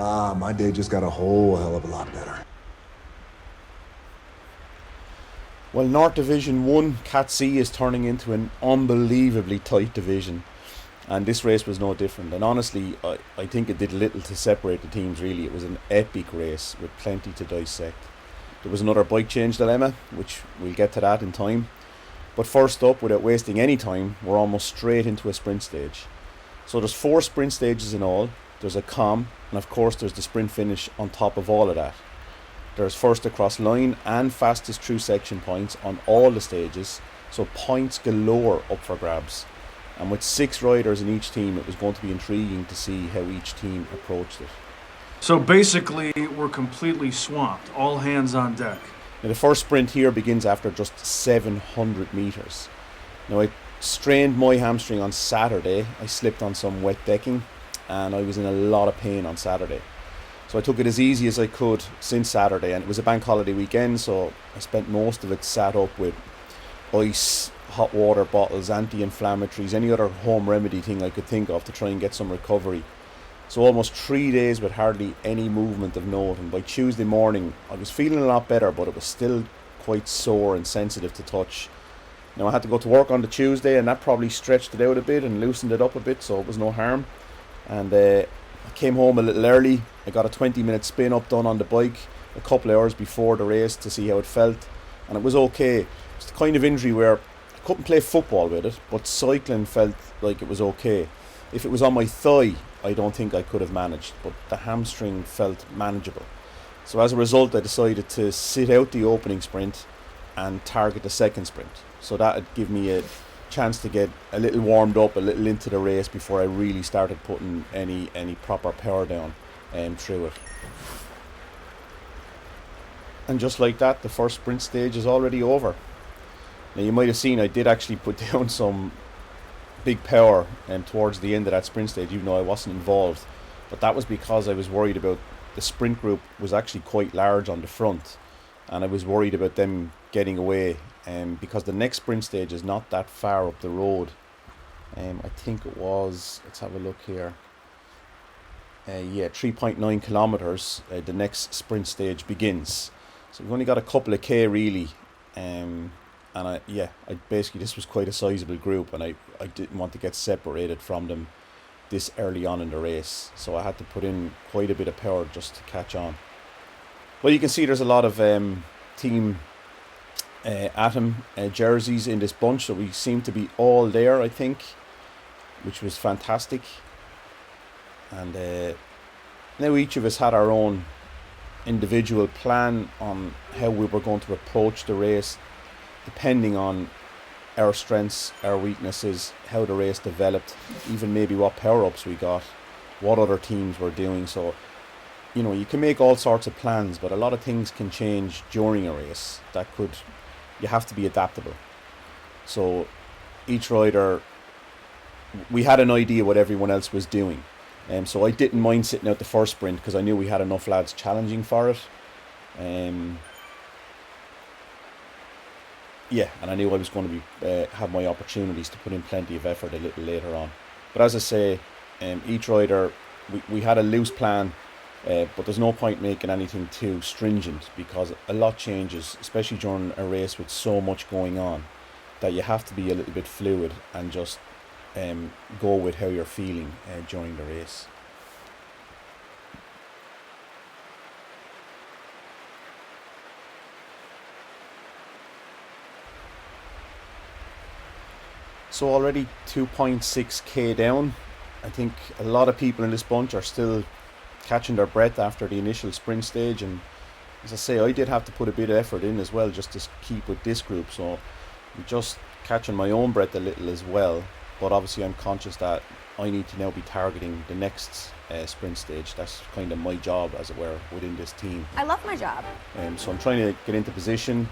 My day just got a whole hell of a lot better. Well, North Div1 Cat C is turning into an unbelievably tight division, and this race was no different. And honestly, I think it did little to separate the teams really. It was an epic race with plenty to dissect. There was another bike change dilemma, which we'll get to that in time. But first up, without wasting any time, we're almost straight into a sprint stage. So there's 4 sprint stages in all. There's a comm, and of course there's the sprint finish on top of all of that. There's first across line and fastest through section points on all the stages, so points galore up for grabs. And with 6 riders in each team, it was going to be intriguing to see how each team approached it. So basically, we're completely swamped, all hands on deck. Now the first sprint here begins after just 700 metres. Now I strained my hamstring on Saturday. I slipped on some wet decking and I was in a lot of pain on Saturday. So I took it as easy as I could since Saturday, and it was a bank holiday weekend, so I spent most of it sat up with ice, hot water bottles, anti-inflammatories, any other home remedy thing I could think of to try and get some recovery. So almost 3 days with hardly any movement of note, and by Tuesday morning I was feeling a lot better, but it was still quite sore and sensitive to touch. Now I had to go to work on the Tuesday, and that probably stretched it out a bit and loosened it up a bit, so it was no harm. And I came home a little early. I got a 20-minute spin up done on the bike a couple of hours before the race to see how it felt, and it was okay. It's the kind of injury where I couldn't play football with it, but cycling felt like it was okay. If it was on my thigh, I don't think I could have managed, but the hamstring felt manageable. So as a result, I decided to sit out the opening sprint and target the second sprint. So that would give me a chance to get a little warmed up, a little into the race before I really started putting any proper power down through it. And just like that, the first sprint stage is already over. Now you might have seen I did actually put down some big power towards the end of that sprint stage, even though I wasn't involved, but that was because I was worried about the sprint group was actually quite large on the front, and I was worried about them getting away, because the next sprint stage is not that far up the road. I think it was, let's have a look here, 3.9 kilometers. The next sprint stage begins, so we've only got a couple of K really, and I basically, this was quite a sizable group, and I didn't want to get separated from them this early on in the race, so I had to put in quite a bit of power just to catch on. Well, you can see there's a lot of team Atom jerseys in this bunch, so we seem to be all there, I think, which was fantastic. And now each of us had our own individual plan on how we were going to approach the race, depending on our strengths, our weaknesses, how the race developed, even maybe what power-ups we got, what other teams were doing. So, you know, you can make all sorts of plans, but a lot of things can change during a race. You have to be adaptable. So each rider, we had an idea what everyone else was doing. So I didn't mind sitting out the first sprint because I knew we had enough lads challenging for it. And I knew I was going to be have my opportunities to put in plenty of effort a little later on. But as I say, each rider, we had a loose plan, but there's no point making anything too stringent because a lot changes, especially during a race with so much going on, that you have to be a little bit fluid and just go with how you're feeling during the race. So already 2.6k down. I think a lot of people in this bunch are still catching their breath after the initial sprint stage, and as I say, I did have to put a bit of effort in as well just to keep with this group, so I'm just catching my own breath a little as well. But obviously I'm conscious that I need to now be targeting the next sprint stage. That's kind of my job, as it were, within this team. I love my job. So I'm trying to get into position.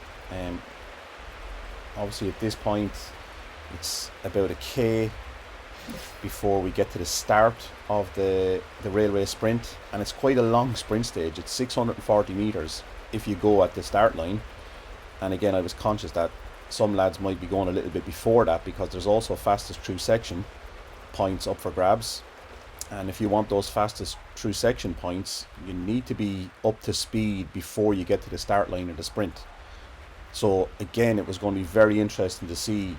Obviously at this point it's about a K before we get to the start of the railway sprint, and it's quite a long sprint stage. It's 640 metres if you go at the start line, and again I was conscious that some lads might be going a little bit before that because there's also fastest through section points up for grabs, And if you want those fastest through section points, you need to be up to speed before you get to the start line of the sprint. So again, it was going to be very interesting to see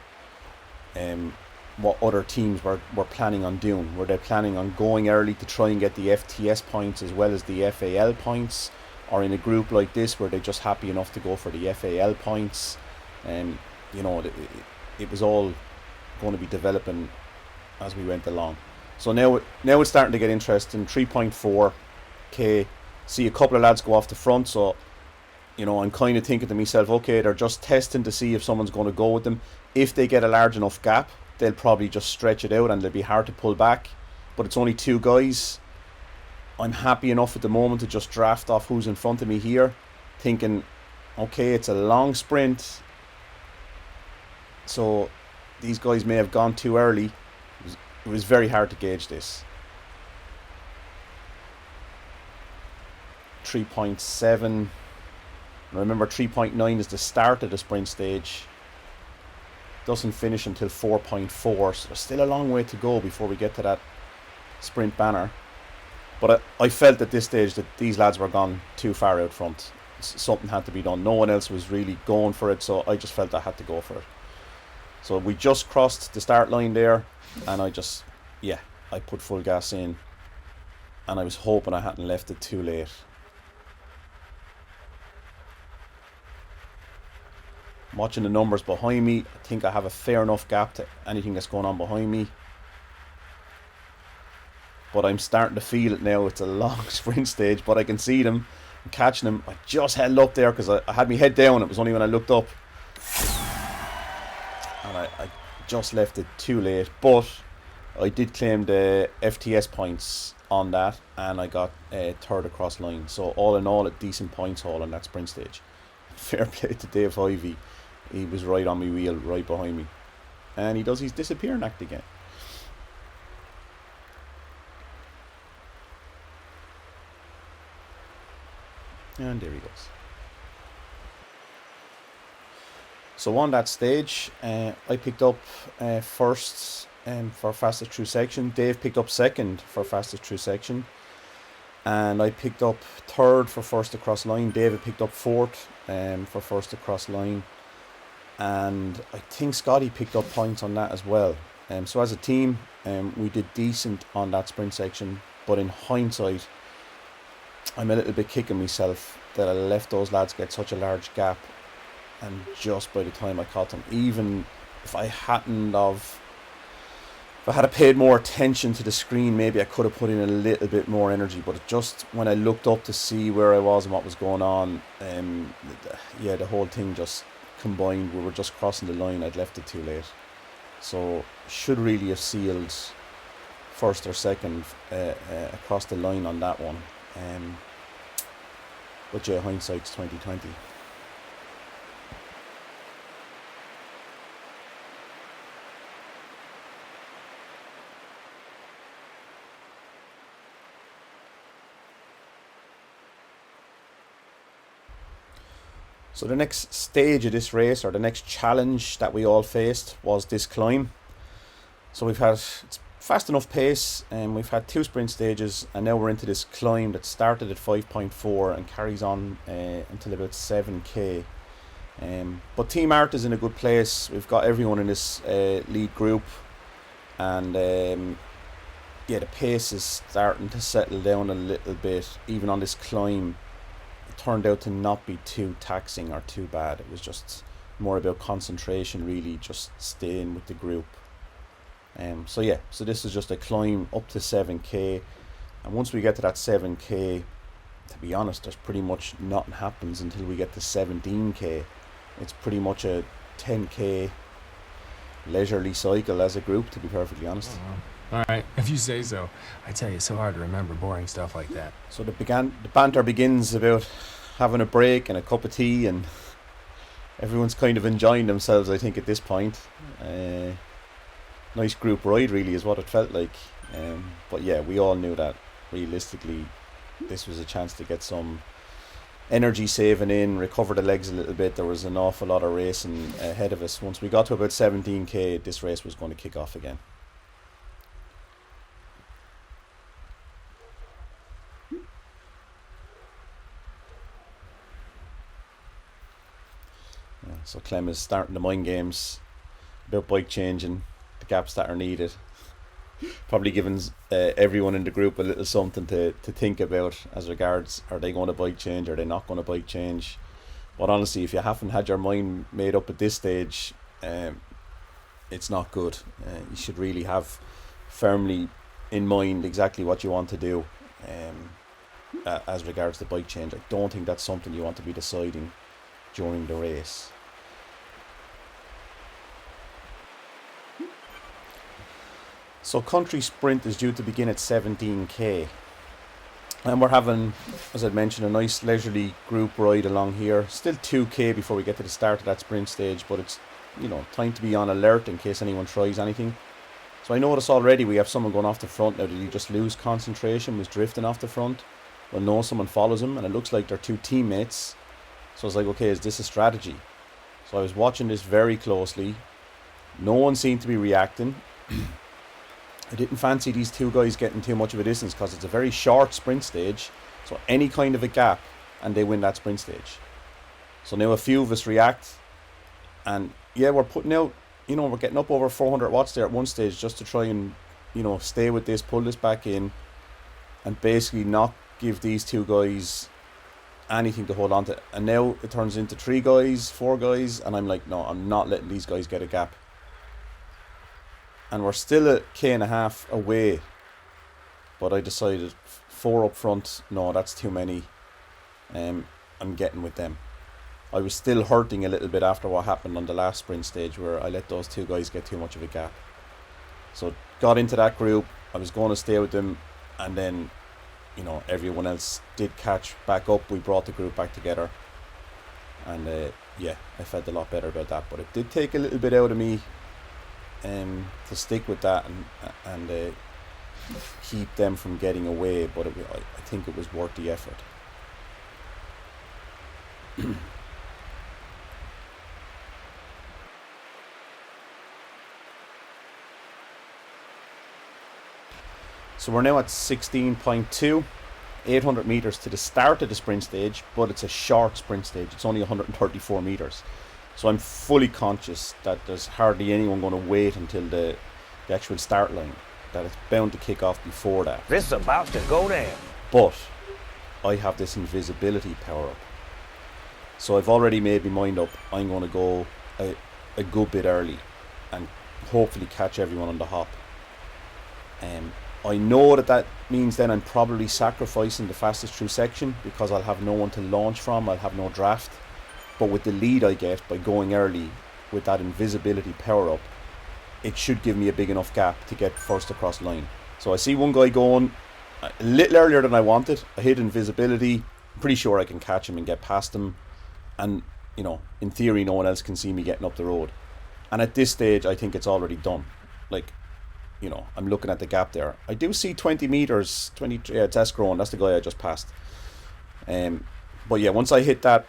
what other teams were planning on doing. Were they planning on going early to try and get the FTS points as well as the FAL points? Or in a group like this, were they just happy enough to go for the FAL points? And it was all going to be developing as we went along. So now it's starting to get interesting. 3.4k. See a couple of lads go off the front, so I'm kind of thinking to myself, okay, they're just testing to see if someone's going to go with them. If they get a large enough gap, they'll probably just stretch it out and it'll be hard to pull back. But it's only 2 guys. I'm happy enough at the moment to just draft off who's in front of me here, thinking, okay, it's a long sprint, so these guys may have gone too early. It was very hard to gauge this. 3.7. Remember, 3.9 is the start of the sprint stage. Doesn't finish until 4.4, so there's still a long way to go before we get to that sprint banner. But I felt at this stage that these lads were gone too far out front. Something had to be done. No one else was really going for it, so I just felt I had to go for it. So we just crossed the start line there, and I put full gas in, and I was hoping I hadn't left it too late. Watching the numbers behind me, I think I have a fair enough gap to anything that's going on behind me. But I'm starting to feel it now. It's a long sprint stage, but I can see them. I'm catching them. I just held up there because I had my head down. It was only when I looked up. And I just left it too late. But I did claim the FTS points on that, and I got third across line. So all in all, a decent points haul on that sprint stage. Fair play to Dave Ivey. He was right on my wheel, right behind me. And he does his disappearing act again. And there he goes. So on that stage, I picked up first for fastest through section. Dave picked up second for fastest through section. And I picked up third for first across line. David picked up fourth for first across line. And I think Scotty picked up points on that as well. So as a team, we did decent on that sprint section. But in hindsight, I'm a little bit kicking myself that I left those lads get such a large gap. And just by the time I caught them, even if I hadn't of... If I had paid more attention to the screen, maybe I could have put in a little bit more energy. But just when I looked up to see where I was and what was going on, the whole thing just combined. We were just crossing the line. I'd left it too late. So should really have sealed first or second across the line on that one. But yeah, hindsight's 2020. So the next stage of this race, or the next challenge that we all faced, was this climb. So we've had it's fast enough pace, and we've had 2 sprint stages, and now we're into this climb that started at 5.4 and carries on until about 7k. But Team Art is in a good place. We've got everyone in this lead group, and the pace is starting to settle down a little bit, even on this climb. Turned out to not be too taxing or too bad. It was just more about concentration, really, just staying with the group. So this is just a climb up to 7k, and once we get to that 7k, to be honest, there's pretty much nothing happens until we get to 17k. It's pretty much a 10k leisurely cycle as a group, to be perfectly honest. Oh, wow. All right, if you say so. I tell you, it's so hard to remember boring stuff like that. So the banter begins about having a break and a cup of tea, and everyone's kind of enjoying themselves, I think, at this point. Nice group ride, really, is what it felt like. But yeah, we all knew that realistically this was a chance to get some energy saving in, recover the legs a little bit. There was an awful lot of racing ahead of us. Once we got to about 17k, this race was going to kick off again. So Clem is starting the mind games about bike changing, the gaps that are needed. Probably giving everyone in the group a little something to think about as regards, are they going to bike change, are they not going to bike change? But honestly, if you haven't had your mind made up at this stage, it's not good. You should really have firmly in mind exactly what you want to do as regards the bike change. I don't think that's something you want to be deciding during the race. So country sprint is due to begin at 17k, and we're having, as I mentioned, a nice leisurely group ride along here. Still 2k before we get to the start of that sprint stage, but it's, you know, time to be on alert in case anyone tries anything. So I notice already we have someone going off the front now. Did he just lose concentration, was drifting off the front? Well, no, someone follows him, and it looks like they're two teammates. So I was like, okay, is this a strategy? So I was watching this very closely. No one seemed to be reacting. I didn't fancy these two guys getting too much of a distance because it's a very short sprint stage. So any kind of a gap and they win that sprint stage. So now a few of us react, and yeah, we're putting out, you know, we're getting up over 400 watts there at one stage just to try and, you know, stay with this, pull this back in, and basically not give these two guys anything to hold on to. And now it turns into 3 guys, 4 guys, and I'm like, no, I'm not letting these guys get a gap. And we're still a K&a-half away, but I decided 4 up front, no, that's too many. I'm getting with them. I was still hurting a little bit after what happened on the last sprint stage where I let those 2 guys get too much of a gap. So got into that group, I was going to stay with them, and then, you know, everyone else did catch back up. We brought the group back together, and yeah, I felt a lot better about that. But it did take a little bit out of me to stick with that and keep them from getting away, but I think it was worth the effort. So we're now at 16.2, 800 meters to the start of the sprint stage, but it's a short sprint stage. It's only 134 meters. So I'm fully conscious that there's hardly anyone going to wait until the actual start line, that it's bound to kick off before that. This is about to go down. But I have this invisibility power up. So I've already made my mind up. I'm going to go a good bit early and hopefully catch everyone on the hop. I know that means then I'm probably sacrificing the fastest through section because I'll have no one to launch from, I'll have no draft. But with the lead I get by going early with that invisibility power up, it should give me a big enough gap to get first across line. So I see one guy going a little earlier than I wanted. I hit invisibility. I'm pretty sure I can catch him and get past him. And, you know, in theory, no one else can see me getting up the road. And at this stage, I think it's already done. Like, you know, I'm looking at the gap there. I do see 20 meters, 23, it's Escrone, that's the guy I just passed. But yeah, once I hit that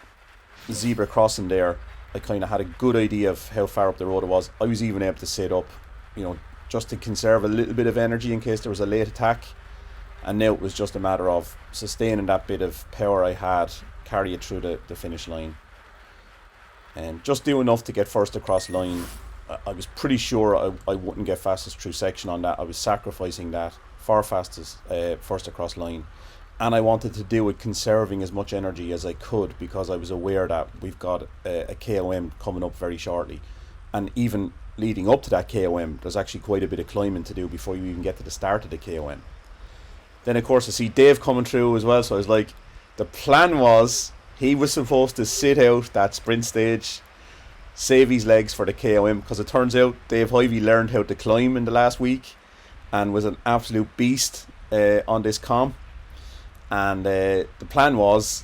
zebra crossing there, I kind of had a good idea of how far up the road it was. I was even able to sit up, you know, just to conserve a little bit of energy in case there was a late attack. And now it was just a matter of sustaining that bit of power I had, carry it through the finish line. And just do enough to get first across line. I was pretty sure I wouldn't get fastest through section on that. I was sacrificing that for fastest first across line. And I wanted to do it conserving as much energy as I could because I was aware that we've got a KOM coming up very shortly. And even leading up to that KOM, there's actually quite a bit of climbing to do before you even get to the start of the KOM. Then, of course, I see Dave coming through as well. So I was like, the plan was he was supposed to sit out that sprint stage, save his legs for the KOM, because it turns out Dave Hyvey learned how to climb in the last week and was an absolute beast on this comp. And the plan was,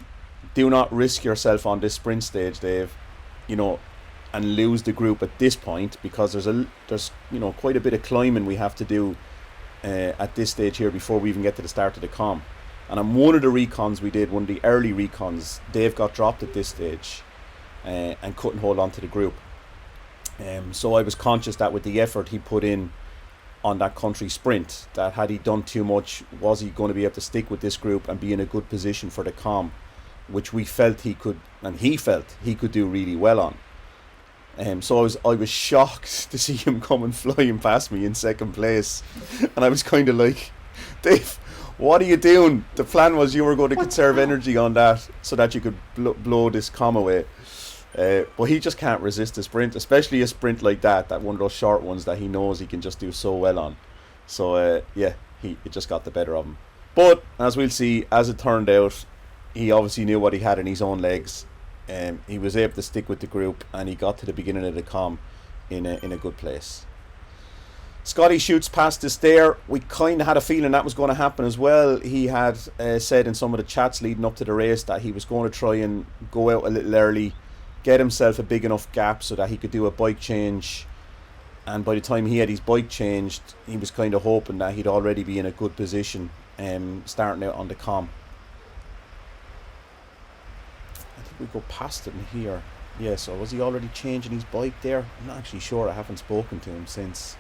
do not risk yourself on this sprint stage, Dave, you know, and lose the group at this point, because there's you know, quite a bit of climbing we have to do at this stage here before we even get to the start of the comp. And on one of the recons we did, one of the early recons, Dave got dropped at this stage and couldn't hold on to the group. So I was conscious that with the effort he put in on that country sprint, that had he done too much, was he going to be able to stick with this group and be in a good position for the comp, which we felt he could, and he felt he could do really well on. So I was shocked to see him coming flying past me in second place, and I was kind of like, Dave, what are you doing? The plan was you were going to conserve energy on that so that you could blow this com away. But he just can't resist a sprint, especially a sprint like that one of those short ones that he knows he can just do so well on. So yeah, it just got the better of him. But as we'll see, as it turned out, he obviously knew what he had in his own legs. He was able to stick with the group, and he got to the beginning of the com in a good place. Scotty shoots past us there. We kind of had a feeling that was going to happen as well. He had said in some of the chats leading up to the race that he was going to try and go out a little early, get himself a big enough gap so that he could do a bike change. And by the time he had his bike changed, he was kind of hoping that he'd already be in a good position starting out on the com. I think we go past him here. Yeah, so was he already changing his bike there? I'm not actually sure. I haven't spoken to him since.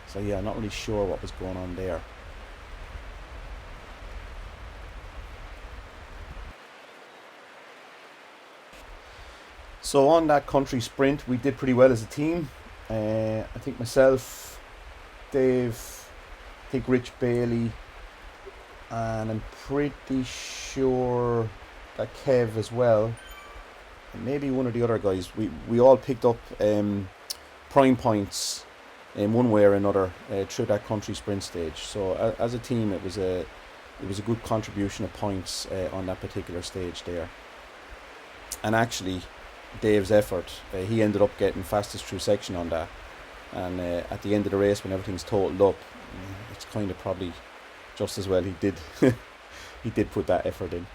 So yeah, I'm not really sure what was going on there. So on that country sprint, we did pretty well as a team. I think myself, Dave, I think Rich Bailey, and I'm pretty sure that Kev as well, and maybe one of the other guys. We all picked up prime points in one way or another through that country sprint stage. So as a team, it was a good contribution of points on that particular stage there. And actually, Dave's effort, he ended up getting fastest through section on that. And at the end of the race, when everything's totaled up, it's kind of probably just as well he did. He did put that effort in.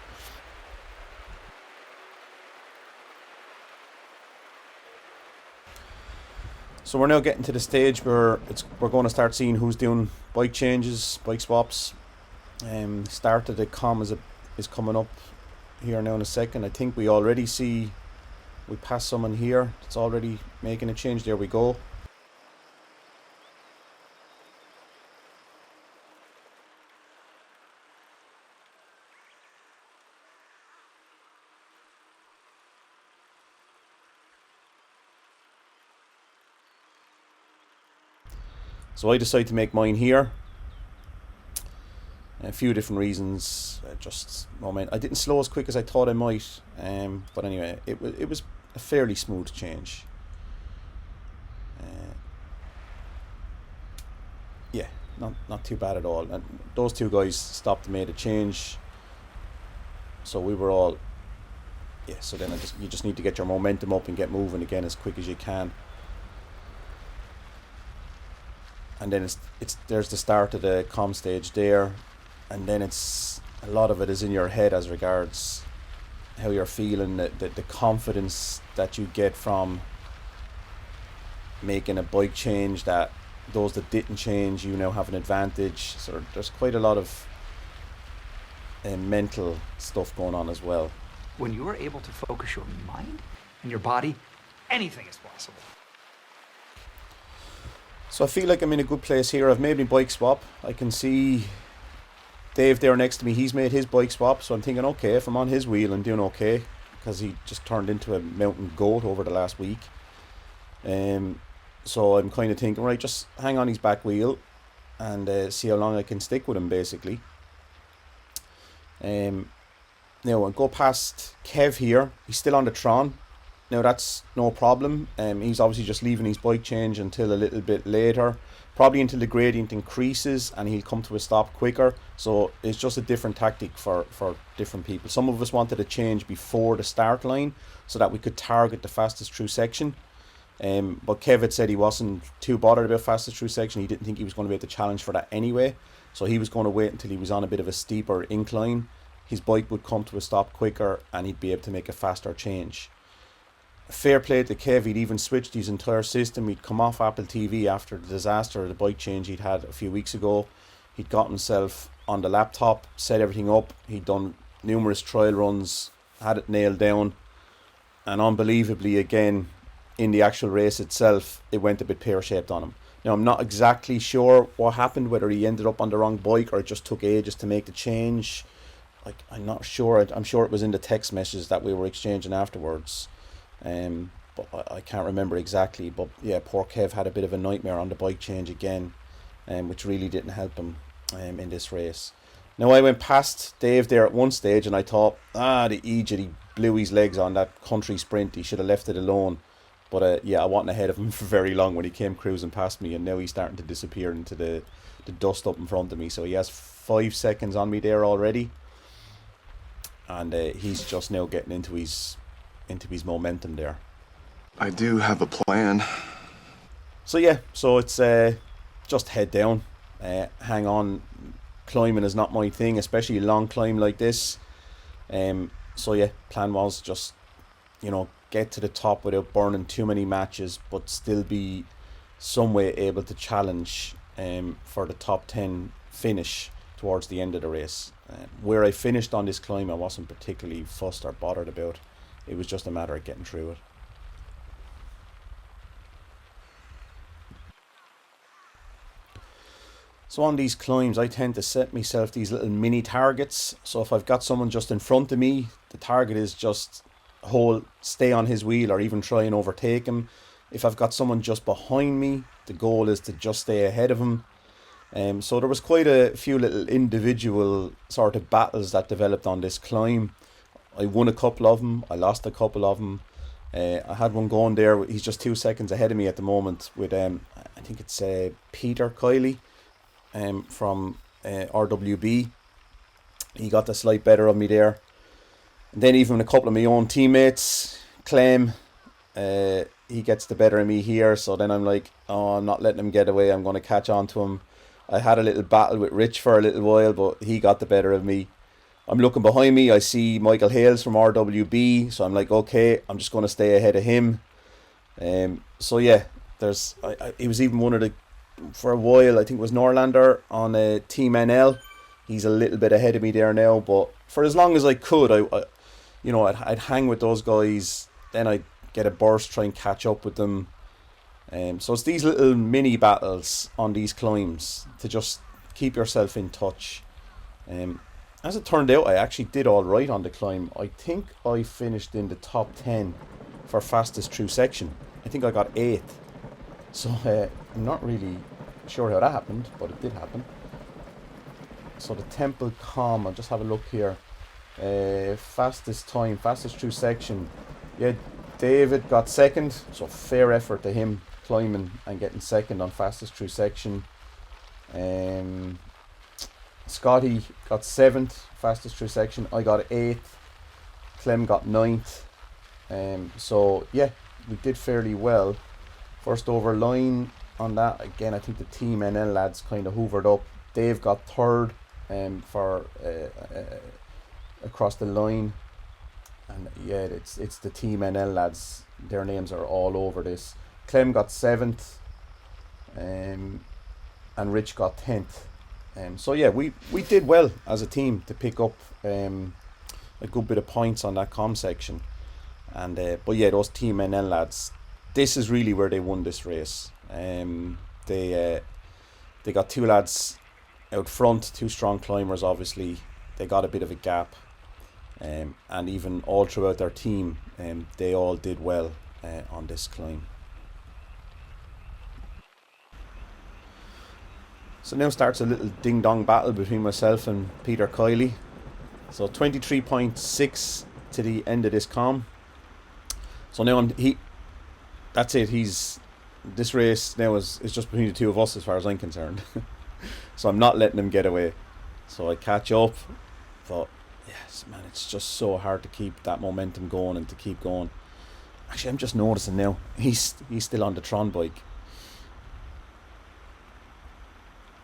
So we're now getting to the stage where we're going to start seeing who's doing bike changes, bike swaps. Start of the com is coming up here now in a second. I think we already see, we pass someone here that's already making a change. There we go. So I decided to make mine here. A few different reasons. Just moment. I didn't slow as quick as I thought I might. But anyway, it was a fairly smooth change. Yeah, not too bad at all. And those two guys stopped and made a change. So we were all. Yeah. So then you just need to get your momentum up and get moving again as quick as you can. And then there's the start of the com stage there, and then it's a lot of it is in your head as regards how you're feeling, the confidence that you get from making a bike change, that those that didn't change, you now have an advantage. So there's quite a lot of mental stuff going on as well. When you are able to focus your mind and your body, anything is possible. So I feel like I'm in a good place here. I've made my bike swap. I can see Dave there next to me. He's made his bike swap. So I'm thinking, okay, if I'm on his wheel, I'm doing okay. Because he just turned into a mountain goat over the last week. So I'm kind of thinking, right, just hang on his back wheel and see how long I can stick with him, basically. Now I'll go past Kev here. He's still on the Tron. Now that's no problem. He's obviously just leaving his bike change until a little bit later, probably until the gradient increases and he'll come to a stop quicker. So it's just a different tactic for different people. Some of us wanted to change before the start line so that we could target the fastest through section. But Kev had said he wasn't too bothered about fastest through section. He didn't think he was going to be able to challenge for that anyway. So he was going to wait until he was on a bit of a steeper incline. His bike would come to a stop quicker and he'd be able to make a faster change. Fair play to Kev, he'd even switched his entire system. He'd come off Apple TV after the disaster of the bike change he'd had a few weeks ago. He'd got himself on the laptop, set everything up. He'd done numerous trial runs, had it nailed down. And unbelievably, again, in the actual race itself, it went a bit pear-shaped on him. Now, I'm not exactly sure what happened, whether he ended up on the wrong bike or it just took ages to make the change. I'm not sure. I'm sure it was in the text messages that we were exchanging afterwards. but I can't remember exactly. But yeah, poor Kev had a bit of a nightmare on the bike change again, which really didn't help him in this race. Now, I went past Dave there at one stage and I thought, the idiot, he blew his legs on that country sprint. He should have left it alone. But yeah, I wasn't ahead of him for very long when he came cruising past me, and now he's starting to disappear into the dust up in front of me. So he has 5 seconds on me there already. And he's just now getting into his momentum there. I do have a plan. So yeah, so it's just head down, hang on. Climbing is not my thing, especially a long climb like this. So yeah, plan was just, get to the top without burning too many matches, but still be some way able to challenge for the top 10 finish towards the end of the race. Where I finished on this climb, I wasn't particularly fussed or bothered about. It was just a matter of getting through it. So on these climbs, I tend to set myself these little mini targets. So if I've got someone just in front of me, the target is just stay on his wheel or even try and overtake him. If I've got someone just behind me, the goal is to just stay ahead of him. So there was quite a few little individual sort of battles that developed on this climb. I won a couple of them, I lost a couple of them. I had one going there, he's just 2 seconds ahead of me at the moment with, I think it's Peter Kiley. From RWB. He got the slight better of me there. And then even a couple of my own teammates, Clem, he gets the better of me here. So then I'm like, I'm not letting him get away. I'm going to catch on to him. I had a little battle with Rich for a little while, but he got the better of me. I'm looking behind me. I see Michael Hales from RWB. So I'm like, okay, I'm just going to stay ahead of him. So yeah, he was even one of the, for a while, I think it was Norlander on Team NL. He's a little bit ahead of me there now, but for as long as I could, I'd hang with those guys. Then I'd get a burst, try and catch up with them. So it's these little mini battles on these climbs to just keep yourself in touch. As it turned out, I actually did all right on the climb. I think I finished in the top 10 for fastest through section. I think I got 8th. So I'm not really sure how that happened, but it did happen. So the Temple Com, I'll just have a look here. Fastest through section. Yeah, David got 2nd, so fair effort to him climbing and getting 2nd on fastest through section. Scotty got 7th, fastest through section. I got 8th. Clem got 9th. So yeah, we did fairly well. First over line on that, again, I think the Team NL lads kind of hoovered up. Dave got 3rd for across the line. And yeah, it's the Team NL lads. Their names are all over this. Clem got 7th. And Rich got 10th. So yeah, we did well as a team to pick up a good bit of points on that com section. And but yeah, those Team NL lads, this is really where they won this race. They got 2 lads out front, 2 strong climbers. Obviously, they got a bit of a gap, and even all throughout their team, they all did well on this climb. So now starts a little ding-dong battle between myself and Peter Kiley. So 23.6 to the end of this com. So now that's it. This race now is just between the 2 of us as far as I'm concerned. So I'm not letting him get away. So I catch up. Thought, yes, man, it's just so hard to keep that momentum going and to keep going. Actually, I'm just noticing now, he's still on the Tron bike.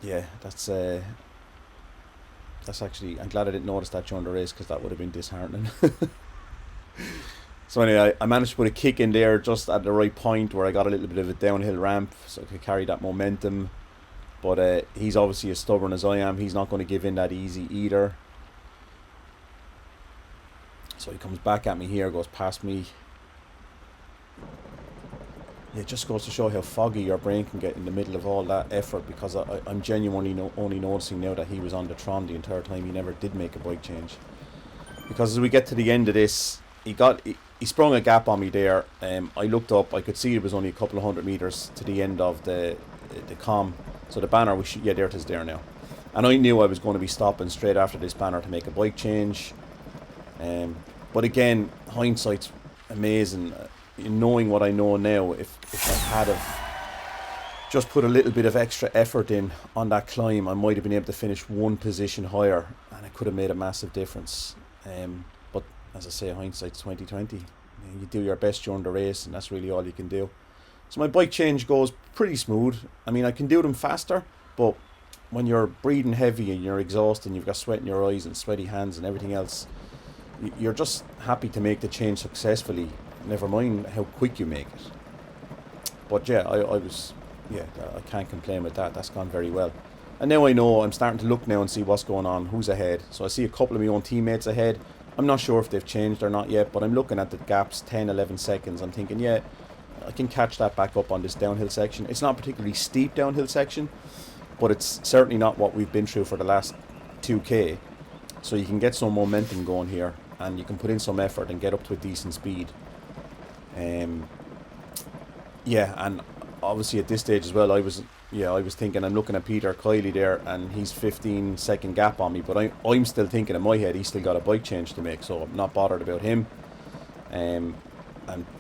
Yeah, that's actually, I'm glad I didn't notice that during the race, because that would have been disheartening. So anyway, I managed to put a kick in there just at the right point where I got a little bit of a downhill ramp, so I could carry that momentum. But he's obviously as stubborn as I am. He's not going to give in that easy either. So he comes back at me here, goes past me. Yeah, it just goes to show how foggy your brain can get in the middle of all that effort, because I'm genuinely only noticing now that he was on the Tron the entire time. He never did make a bike change. Because as we get to the end of this, he sprung a gap on me there. I looked up, I could see it was only a couple of 100 meters to the end of the comm. So the banner, there it is there now. And I knew I was going to be stopping straight after this banner to make a bike change. But again, hindsight's amazing. Knowing what I know now, if I had have just put a little bit of extra effort in on that climb, I might have been able to finish one position higher, and it could have made a massive difference. But as I say, hindsight's 2020. You do your best during the race, and that's really all you can do. So my bike change goes pretty smooth. I mean, I can do them faster, but when you're breathing heavy and you're exhausted and you've got sweat in your eyes and sweaty hands and everything else, you're just happy to make the change successfully, never mind how quick you make it. But yeah, I can't complain with that. That's gone very well. And now I know, I'm starting to look now and see what's going on, who's ahead. So I see a couple of my own teammates ahead. I'm not sure if they've changed or not yet, but I'm looking at the gaps, 10, 11 seconds. I'm thinking, yeah, I can catch that back up on this downhill section. It's not a particularly steep downhill section, but it's certainly not what we've been through for the last 2k. So you can get some momentum going here, and you can put in some effort and get up to a decent speed. Yeah, and obviously at this stage as well, I was thinking, I'm looking at Peter Kiley there, and he's 15-second gap on me, but I'm still thinking in my head he's still got a bike change to make, so I'm not bothered about him. And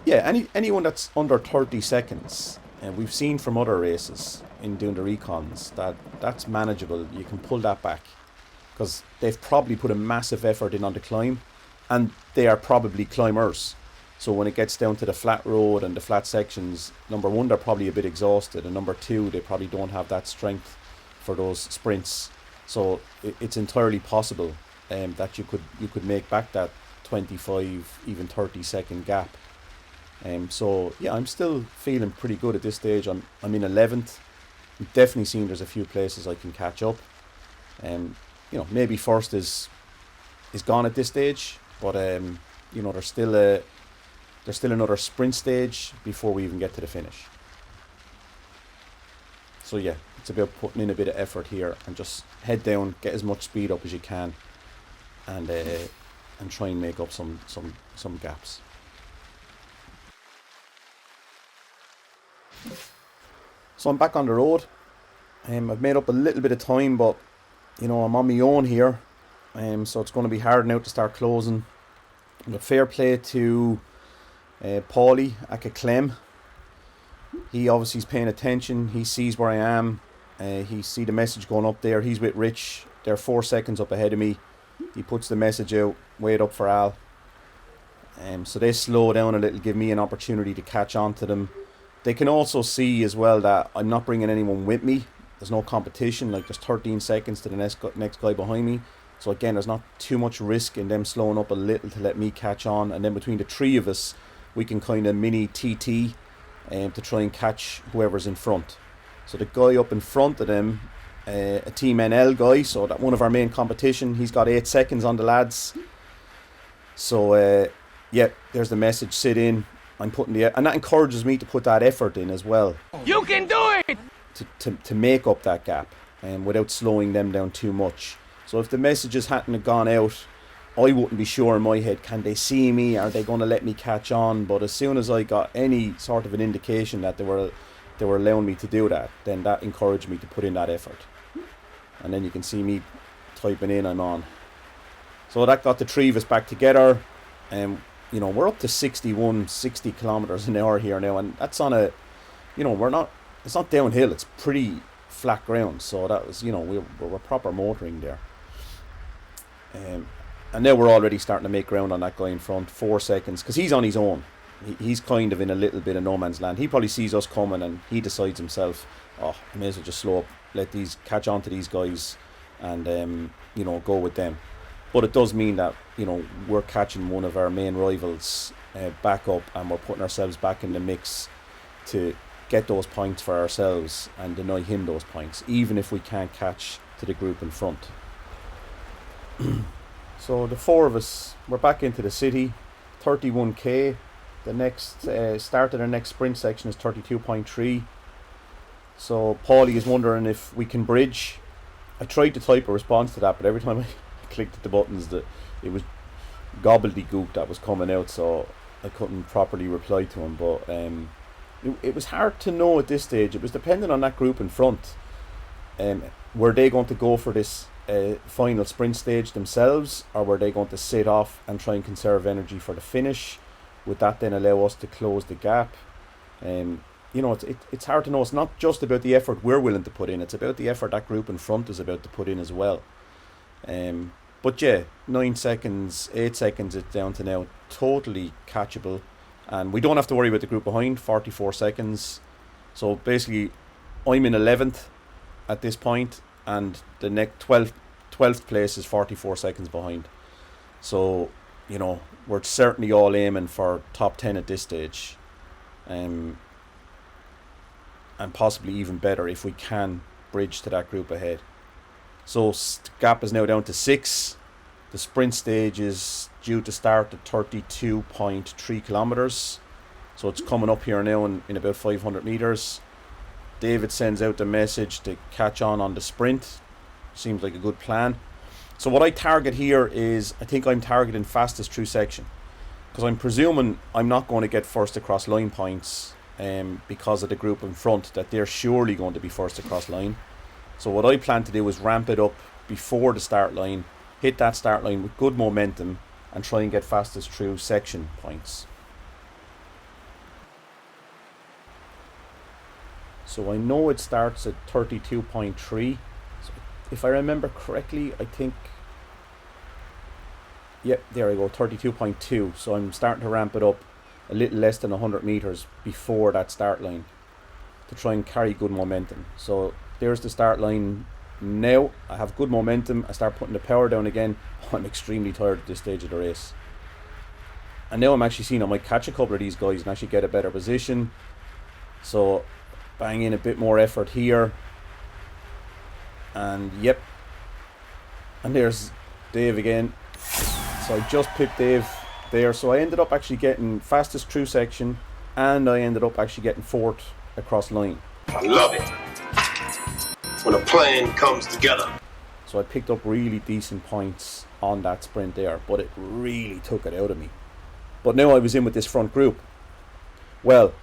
yeah, anyone that's under 30 seconds, and we've seen from other races in doing the recons that's manageable. You can pull that back because they've probably put a massive effort in on the climb, and they are probably climbers. So when it gets down to the flat road and the flat sections, number one, they're probably a bit exhausted, and number two, they probably don't have that strength for those sprints. So it's entirely possible that you could make back that 25, even 30-second gap. So yeah, I'm still feeling pretty good at this stage. I'm in 11th. I'm definitely seeing there's a few places I can catch up. Maybe first is gone at this stage, but there's still another sprint stage before we even get to the finish. So yeah, it's about putting in a bit of effort here and just head down, get as much speed up as you can, and try and make up some gaps. So I'm back on the road. I've made up a little bit of time, but I'm on my own here. So it's going to be hard now to start closing. But fair play to Paulie at Clem. He obviously is paying attention. He sees where I am. He see the message going up there. He's with Rich. They're 4 seconds up ahead of me. He puts the message out, wait up for Al. So they slow down a little, give me an opportunity to catch on to them. They can also see as well that I'm not bringing anyone with me. There's no competition. Like, there's 13 seconds to the next guy behind me. So again, there's not too much risk in them slowing up a little to let me catch on. And then between the three of us, we can kind of mini TT to try and catch whoever's in front. So the guy up in front of them, a Team NL guy, so that one of our main competition, he's got 8 seconds on the lads. So yeah, there's the message, sit in. I'm putting and that encourages me to put that effort in as well. You can do it! To make up that gap, without slowing them down too much. So if the messages hadn't gone out, I wouldn't be sure in my head, can they see me? Are they going to let me catch on? But as soon as I got any sort of an indication that they were allowing me to do that, then that encouraged me to put in that effort. And then you can see me typing in, I'm on. So that got the three of us back together. We're up to 60 kilometers an hour here now, and that's on it's not downhill, it's pretty flat ground. So that was, we're proper motoring there. And now we're already starting to make ground on that guy in front, 4 seconds, because he's on his own. He's kind of in a little bit of no man's land. He probably sees us coming and he decides himself, I may as well just slow up, let these catch on to these guys and go with them. But it does mean that we're catching one of our main rivals back up, and we're putting ourselves back in the mix to get those points for ourselves and deny him those points, even if we can't catch to the group in front. So the four of us, we're back into the city, 31k. The next start of the next sprint section is 32.3. So Paulie is wondering if we can bridge. I tried to type a response to that, but every time I clicked the buttons, that it was gobbledygook that was coming out, so I couldn't properly reply to him. But it was hard to know at this stage. It was dependent on that group in front. Were they going to go for this final sprint stage themselves, or were they going to sit off and try and conserve energy for the finish? Would that then allow us to close the gap? It's hard to know. It's not just about the effort we're willing to put in, it's about the effort that group in front is about to put in as well. But yeah, 9 seconds, 8 seconds it's down to now, totally catchable. And we don't have to worry about the group behind, 44 seconds. So basically, I'm in 11th at this point, and the next 12th place is 44 seconds behind. So, we're certainly all aiming for top 10 at this stage. And possibly even better if we can bridge to that group ahead. So the gap is now down to 6. The sprint stage is due to start at 32.3 kilometers. So it's coming up here now in about 500 meters. David sends out the message to catch on the sprint. Seems like a good plan. So what I target here is, I think I'm targeting fastest through section, because I'm presuming I'm not going to get first across line points because of the group in front, that they're surely going to be first across line. So what I plan to do is ramp it up before the start line, hit that start line with good momentum, and try and get fastest through section points. So I know it starts at 32.3. So if I remember correctly, I think, yep, there I go, 32.2. So I'm starting to ramp it up a little less than 100 meters before that start line to try and carry good momentum. So there's the start line now. I have good momentum. I start putting the power down again. I'm extremely tired at this stage of the race. And now I'm actually seeing I might catch a couple of these guys and actually get a better position. So bang in a bit more effort here. And yep. And there's Dave again. So I just pipped Dave there. So I ended up actually getting fastest through section, and I ended up actually getting 4th across line. I love it when a plan comes together. So I picked up really decent points on that sprint there, but it really took it out of me. But now I was in with this front group. Well,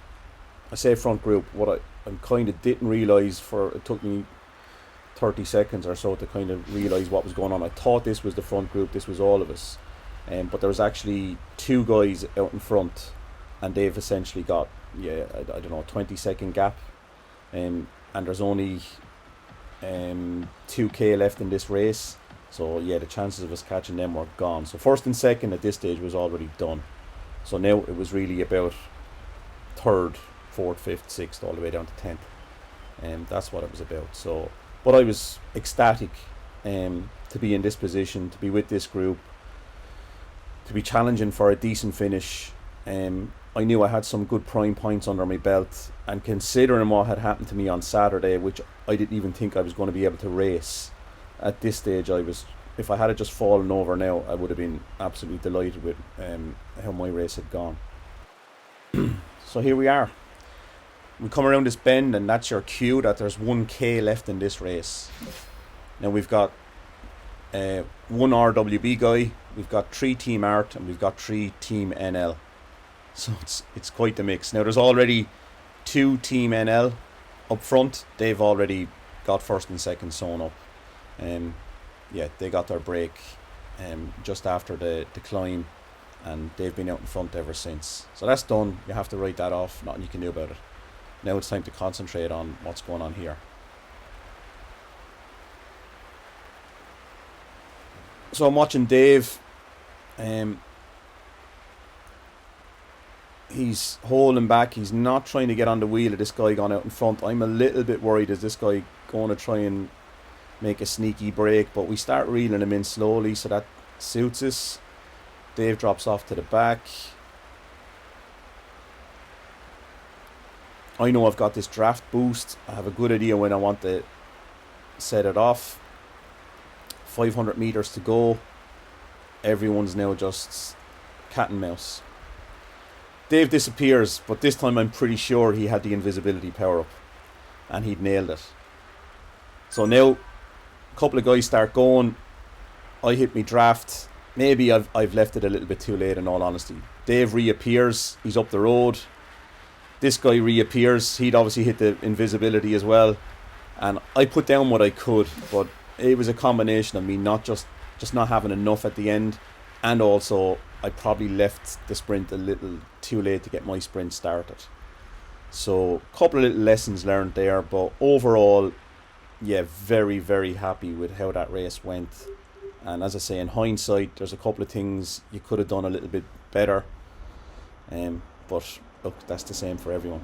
I say front group, what I kind of didn't realise, it took me 30 seconds or so to kind of realise what was going on. I thought this was the front group, this was all of us. But there was actually 2 guys out in front, and they've essentially got, I don't know, 20-second gap. And there's only 2k left in this race. So yeah, the chances of us catching them were gone. So first and second at this stage was already done. So now it was really about 3rd, 4th, 5th, 6th, all the way down to 10th. And that's what it was about. So, but I was ecstatic to be in this position, to be with this group, to be challenging for a decent finish. I knew I had some good prime points under my belt, and considering what had happened to me on Saturday, which I didn't even think I was going to be able to race at this stage, if I had just fallen over now, I would have been absolutely delighted with how my race had gone. So here we are. We come around this bend, and that's your cue that there's 1k left in this race. Now we've got 1 RWB guy, we've got 3 Team Art, and we've got 3 Team NL. So it's quite the mix. Now there's already 2 Team NL up front. They've already got first and second sewn up. Yeah, they got their break just after the climb, and they've been out in front ever since. So that's done. You have to write that off. Nothing you can do about it. Now it's time to concentrate on what's going on here. So I'm watching Dave. He's holding back. He's not trying to get on the wheel of this guy gone out in front. I'm a little bit worried, is this guy going to try and make a sneaky break? But we start reeling him in slowly, so that suits us. Dave drops off to the back. I know I've got this draft boost. I have a good idea when I want to set it off. 500 meters to go. Everyone's now just cat and mouse. Dave disappears, but this time I'm pretty sure he had the invisibility power up and he'd nailed it. So now a couple of guys start going. I hit me draft, maybe I've left it a little bit too late, in all honesty. Dave reappears, he's up the road. This guy reappears, he'd obviously hit the invisibility as well. And I put down what I could, but it was a combination of me not just not having enough at the end, and also I probably left the sprint a little too late to get my sprint started. So a couple of little lessons learned there, but overall, yeah, very, very happy with how that race went. And as I say, in hindsight, there's a couple of things you could have done a little bit better. But look, that's the same for everyone.